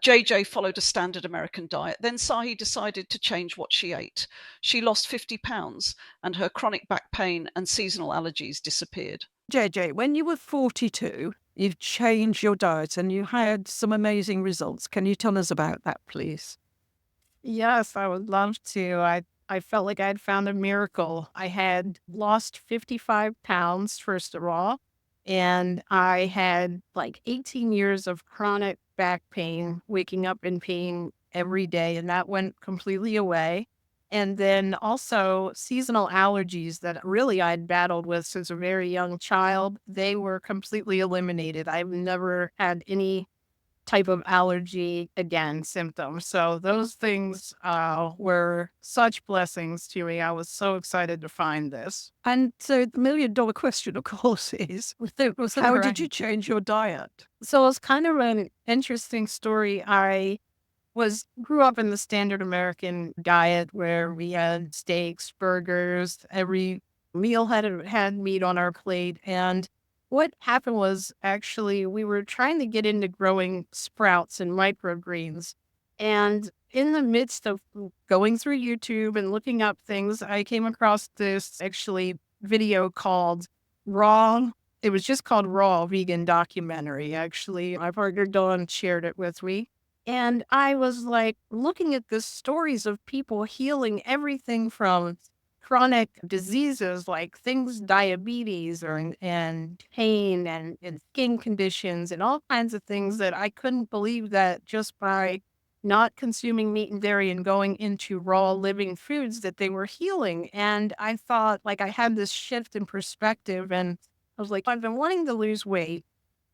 JJ followed a standard American diet. Then Sahi decided to change what she ate. She lost 50 pounds and her chronic back pain and seasonal allergies disappeared. JJ, when you were 42, you've changed your diet and you had some amazing results. Can you tell us about that, please? Yes, I would love to. I felt like I had found a miracle. I had lost 55 pounds, first of all, and I had like 18 years of chronic back pain, waking up in pain every day, and that went completely away. And then also seasonal allergies that really I'd battled with since a very young child, they were completely eliminated. I've never had any type of allergy again symptoms. So those things were such blessings to me. I was so excited to find this. And so the $1 million question, of course, is how did you Right. change your diet? So it's kind of an interesting story. I was grew up in the standard American diet where we had steaks, burgers, every meal had meat on our plate. And what happened was actually we were trying to get into growing sprouts and microgreens. And in the midst of going through YouTube and looking up things, I came across this actually video called Raw. It was just called Raw Vegan Documentary. Actually, my partner Dawn shared it with me. And I was like looking at the stories of people healing everything from chronic diseases like things, diabetes or and pain and skin conditions and all kinds of things that I couldn't believe that just by not consuming meat and dairy and going into raw living foods that they were healing. And I thought like I had this shift in perspective and I was like, I've been wanting to lose weight.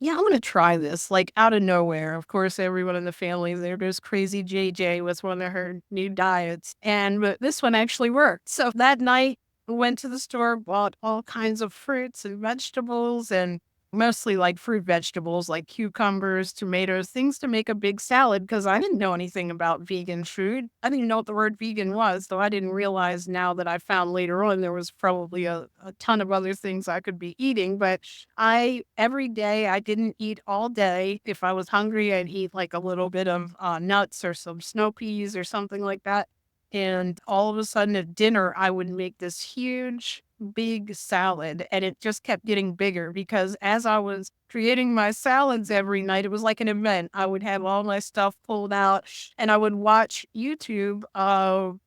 Yeah, I'm gonna try this, like, out of nowhere. Of course, everyone in the family, there goes crazy JJ with one of her new diets, and but this one actually worked. So that night, we went to the store, bought all kinds of fruits and vegetables, and mostly like fruit vegetables like cucumbers, tomatoes, things to make a big salad because I didn't know anything about vegan food. I didn't even know what the word vegan was, so I didn't realize now that I found later on there was probably a ton of other things I could be eating. But every day, I didn't eat all day. If I was hungry, I'd eat like a little bit of nuts or some snow peas or something like that. And all of a sudden at dinner, I would make this huge, big salad. And it just kept getting bigger because as I was creating my salads every night, it was like an event. I would have all my stuff pulled out and I would watch YouTube of,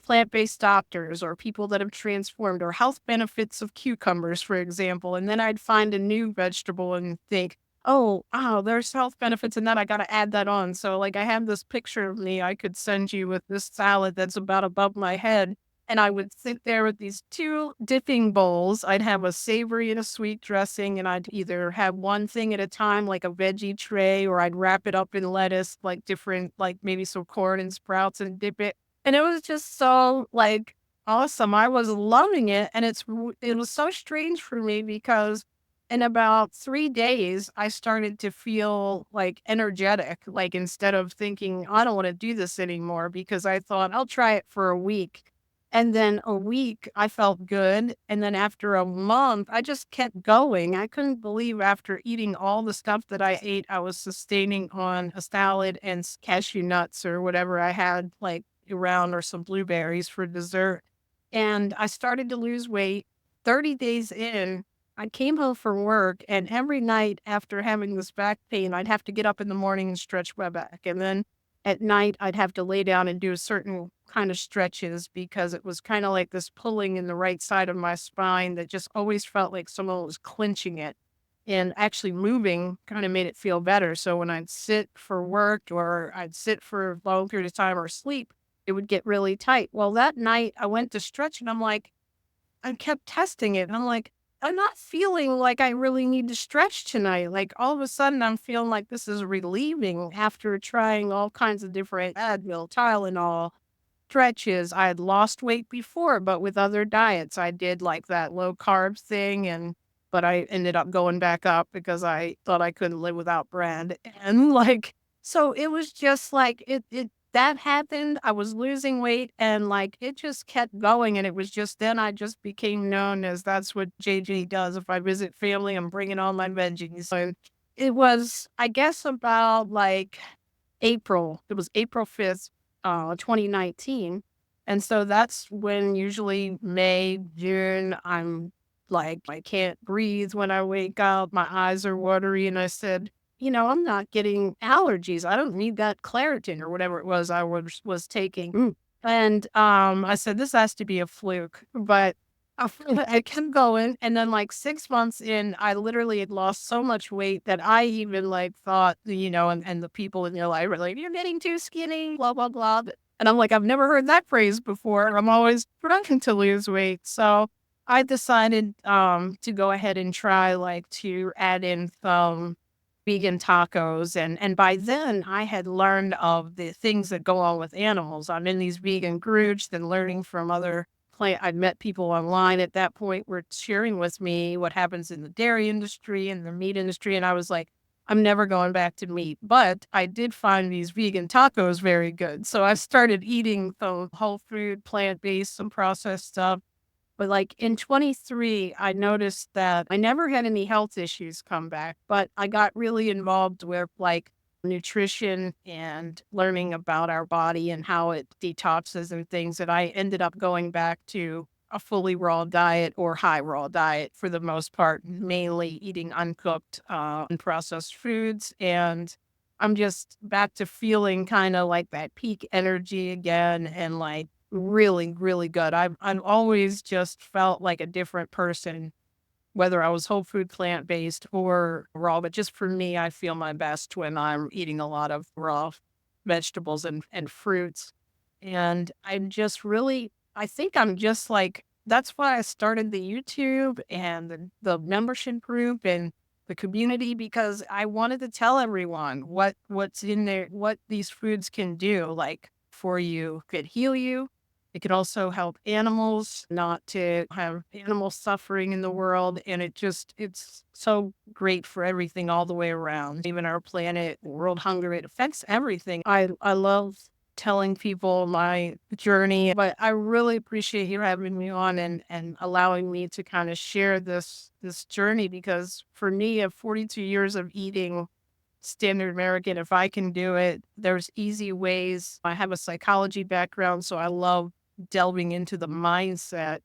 plant-based doctors or people that have transformed or health benefits of cucumbers, for example. And then I'd find a new vegetable and think, oh, wow, there's health benefits in that. I got to add that on. So, like, I have this picture of me I could send you with this salad that's about above my head. And I would sit there with these two dipping bowls. I'd have a savory and a sweet dressing, and I'd either have one thing at a time, like a veggie tray, or I'd wrap it up in lettuce, like different, like maybe some corn and sprouts and dip it. And it was just so like awesome. I was loving it. And it was so strange for me because in about 3 days, I started to feel like energetic. Like instead of thinking, I don't want to do this anymore, because I thought I'll try it for a week. And then a week, I felt good. And then after a month, I just kept going. I couldn't believe after eating all the stuff that I ate, I was sustaining on a salad and cashew nuts or whatever I had like around or some blueberries for dessert. And I started to lose weight. 30 days in, I came home from work, and every night after having this back pain, I'd have to get up in the morning and stretch my back. And then at night, I'd have to lay down and do a certain kind of stretches because it was kind of like this pulling in the right side of my spine that just always felt like someone was clenching it. And actually moving kind of made it feel better. So when I'd sit for work or I'd sit for a long period of time or sleep, it would get really tight. Well, that night I went to stretch and I kept testing it. And I'm like, I'm not feeling like I really need to stretch tonight. Like all of a sudden, I'm feeling like this is relieving after trying all kinds of different Advil, Tylenol, stretches. I had lost weight before, but with other diets, I did like that low carb thing. But I ended up going back up because I thought I couldn't live without bread. And like, so it was just like that happened. I was losing weight and like it just kept going. And it was just then I just became known as that's what JJ does. If I visit family, I'm bringing all my veggies. So It was, I guess, about like April. It was April 5th, 2019. And so that's when usually May, June, I'm like, I can't breathe when I wake up. My eyes are watery. And I said, I'm not getting allergies. I don't need that Claritin or whatever it was I was taking. And I said, this has to be a fluke. But I kept going. And then, like 6 months in, I literally had lost so much weight that I even like thought, and the people in your life were like, you're getting too skinny, blah, blah, blah. And I'm like, I've never heard that phrase before. I'm always trying to lose weight. So I decided to go ahead and try like to add in some vegan tacos. And by then I had learned of the things that go on with animals. I'm in these vegan groups and learning from other I'd met people online at that point were sharing with me what happens in the dairy industry and the meat industry. And I was like, I'm never going back to meat. But I did find these vegan tacos very good. So I started eating the whole food, plant-based, some processed stuff. But like in 23, I noticed that I never had any health issues come back, but I got really involved with like nutrition and learning about our body and how it detoxes and things. And I ended up going back to a fully raw diet or high raw diet for the most part, mainly eating uncooked, unprocessed foods. And I'm just back to feeling kind of like that peak energy again and like really, really good. I've always just felt like a different person, whether I was whole food, plant based, or raw. But just for me, I feel my best when I'm eating a lot of raw vegetables and fruits. And I'm just really, I think I'm just like, that's why I started the YouTube and the membership group and the community, because I wanted to tell everyone what's in there, what these foods can do, like for you, could heal you. It could also help animals not to have animal suffering in the world. And it's so great for everything all the way around, even our planet, world hunger. It affects everything. I love telling people my journey, but I really appreciate you having me on and allowing me to kind of share this journey, because for me, of 42 years of eating standard American, if I can do it, there's easy ways. I have a psychology background, so I love delving into the mindset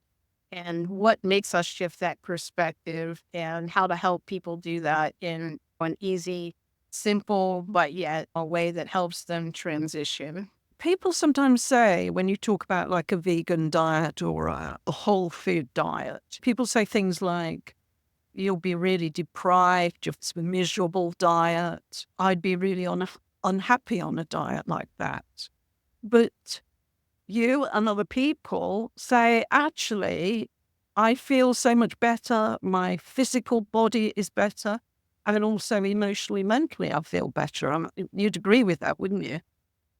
and what makes us shift that perspective and how to help people do that in an easy, simple, but yet a way that helps them transition. People sometimes say, when you talk about like a vegan diet or a whole food diet, people say things like, you'll be really deprived, it's a miserable diet. I'd be really unhappy on a diet like that. But you and other people say, actually, I feel so much better. My physical body is better. And also emotionally, mentally, I feel better. You'd agree with that, wouldn't you?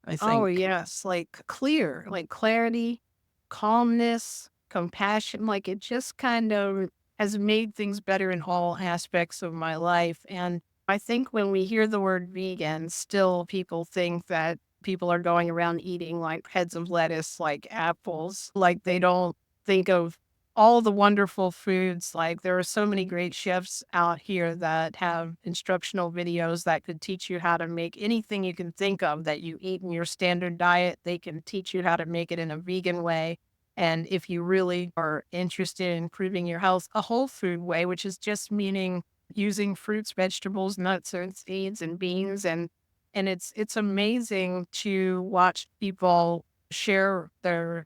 I Oh, think. yes. Like clear, like clarity, calmness, compassion. Like it just kind of has made things better in all aspects of my life. And I think when we hear the word vegan, still people think that people are going around eating like heads of lettuce, like apples. Like they don't think of all the wonderful foods. Like there are so many great chefs out here that have instructional videos that could teach you how to make anything you can think of that you eat in your standard diet. They can teach you how to make it in a vegan way. And if you really are interested in improving your health, a whole food way, which is just meaning using fruits, vegetables, nuts, and seeds and beans. And it's amazing to watch people share their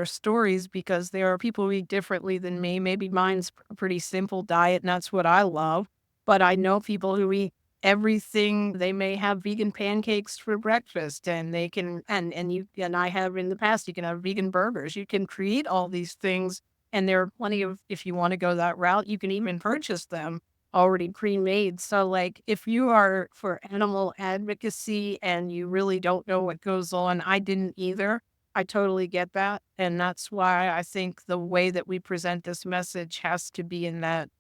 stories, because there are people who eat differently than me. Maybe mine's a pretty simple diet and that's what I love. But I know people who eat everything. They may have vegan pancakes for breakfast, and they can and you and I have in the past, you can have vegan burgers. You can create all these things, and there are plenty of, if you want to go that route, you can even purchase them already pre-made. So like if you are for animal advocacy and you really don't know what goes on, I didn't either. I totally get that. And that's why I think the way that we present this message has to be in that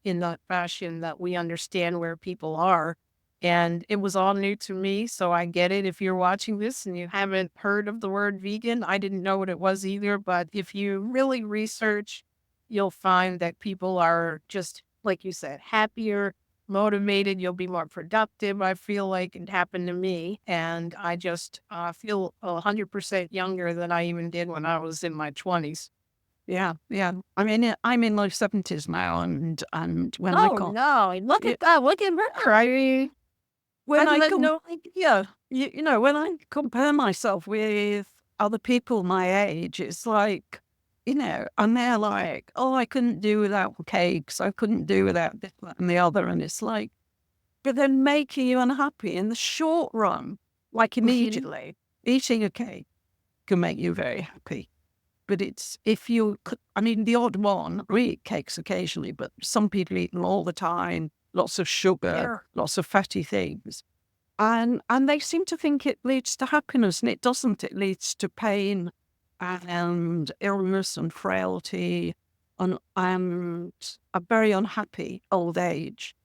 fashion, that we understand where people are. And it was all new to me, so I get it. If you're watching this and you haven't heard of the word vegan, I didn't know what it was either. But if you really research, you'll find that people are just, like you said, happier, motivated, you'll be more productive. I feel like it happened to me. And I just feel 100% younger than I even did when I was in my 20s. Yeah, yeah. I mean, I'm in my 70s now, and when I Oh, got no. Look yeah, at that. Look at her. I mean, I when I didn't come, know. yeah, when I compare myself with other people my age, it's like, and they're like, oh, I couldn't do without cakes, I couldn't do without this, that, and the other, and it's like, but they're making you unhappy in the short run, like immediately. Eating a cake can make you very happy. But it's if you, I mean, the odd one, we eat cakes occasionally, but some people eat them all the time, lots of sugar, Yeah. lots of fatty things. And they seem to think it leads to happiness, and it doesn't. It leads to pain and illness and frailty and a very unhappy old age.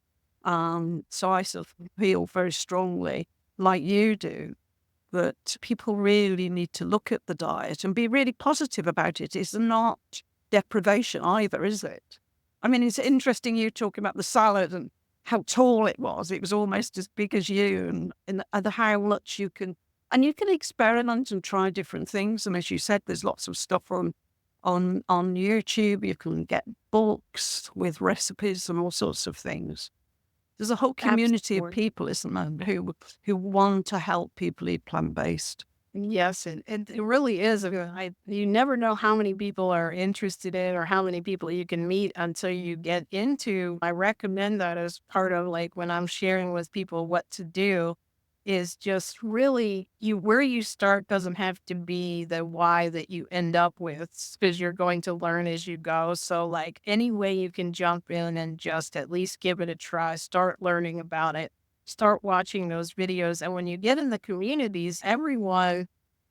So I sort of feel very strongly, like you do, that people really need to look at the diet and be really positive about it. It's not deprivation either, is it? I mean, it's interesting you talking about the salad and how tall it was. It was almost as big as you, and how much and you can experiment and try different things. And as you said, there's lots of stuff on YouTube. You can get books with recipes and all sorts of things. There's a whole community of Absolutely. people, isn't there, who want to help people eat plant-based. Yes, and it really is. You never know how many people are interested in or how many people you can meet until you get into. I recommend that as part of like when I'm sharing with people what to do is just really where you start doesn't have to be the why that you end up with because you're going to learn as you go. So like any way you can jump in and just at least give it a try, start learning about it, start watching those videos. And when you get in the communities, everyone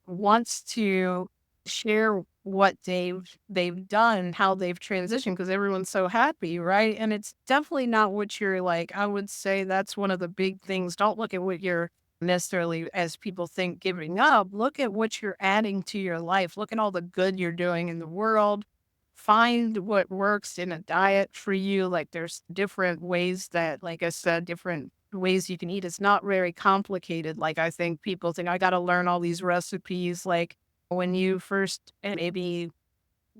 wants to share what they've done, how they've transitioned, because everyone's so happy, right? And it's definitely not what you're like. I would say that's one of the big things. Don't look at what you're necessarily as people think giving up. Look at what you're adding to your life. Look at all the good you're doing in the world. Find what works in a diet for you. Like there's different ways that, like I said, different ways you can eat. It's not very complicated. Like I think people think I got to learn all these recipes. Like when you first maybe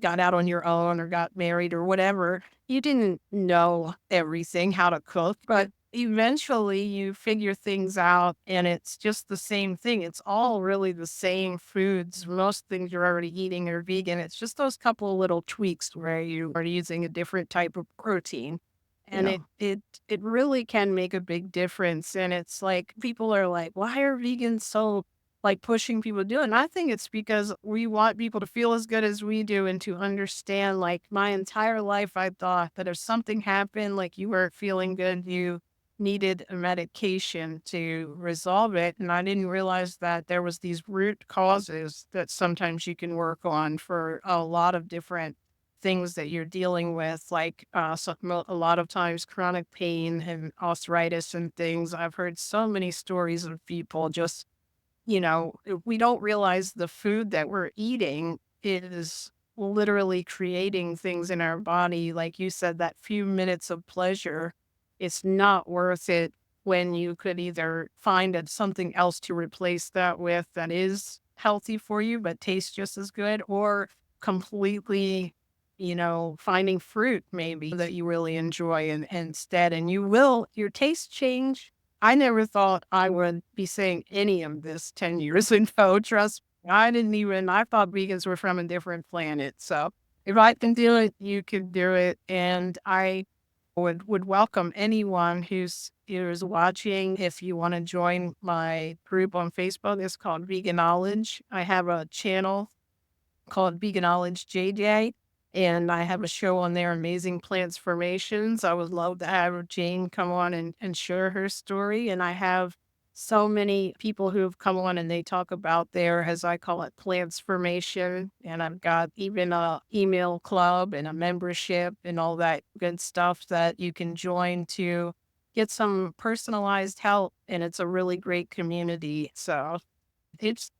got out on your own or got married or whatever, you didn't know everything how to cook, but eventually you figure things out and it's just the same thing. It's all really the same foods. Most things you're already eating are vegan. It's just those couple of little tweaks where you are using a different type of protein. And Yeah. it really can make a big difference. And it's like people are like, why are vegans so like pushing people to do it? And I think it's because we want people to feel as good as we do and to understand like my entire life I thought that if something happened, like you weren't feeling good, you needed a medication to resolve it. And I didn't realize that there was these root causes that sometimes you can work on for a lot of different things that you're dealing with, like a lot of times chronic pain and arthritis and things. I've heard so many stories of people just, we don't realize the food that we're eating is literally creating things in our body. Like you said, that few minutes of pleasure, it's not worth it when you could either find something else to replace that with that is healthy for you, but tastes just as good, or completely, finding fruit maybe that you really enjoy and instead, and your taste change. I never thought I would be saying any of this 10 years ago. Trust me, I thought vegans were from a different planet. So if I can do it, you can do it. And I would welcome anyone who's watching. If you want to join my group on Facebook, it's called Vegan Knowledge. I have a channel called Vegan Knowledge JJ. And I have a show on there, Amazing Transformations. I would love to have Jane come on and share her story. And I have so many people who have come on and they talk about their, as I call it, transformation. And I've got even a email club and a membership and all that good stuff that you can join to get some personalized help. And it's a really great community. So it's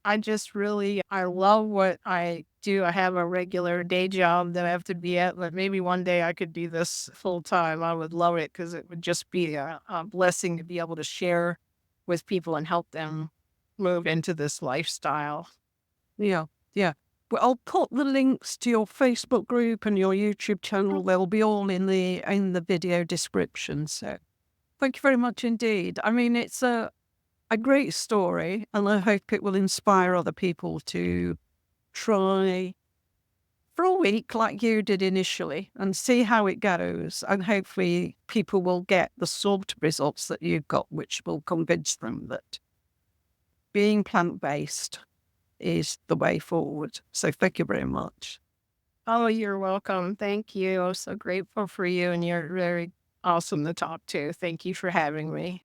I love what I do. I have a regular day job that I have to be at, but maybe one day I could do this full time. I would love it because it would just be a blessing to be able to share with people and help them move into this lifestyle. Yeah, yeah. Well, I'll put the links to your Facebook group and your YouTube channel. They'll be all in the video description. So thank you very much indeed. I mean, it's a great story, and I hope it will inspire other people to try for a week like you did initially and see how it goes. And hopefully people will get the sort of results that you've got, which will convince them that being plant-based is the way forward. So thank you very much. Oh, you're welcome. Thank you. I'm so grateful for you, and you're very awesome to talk to. Thank you for having me.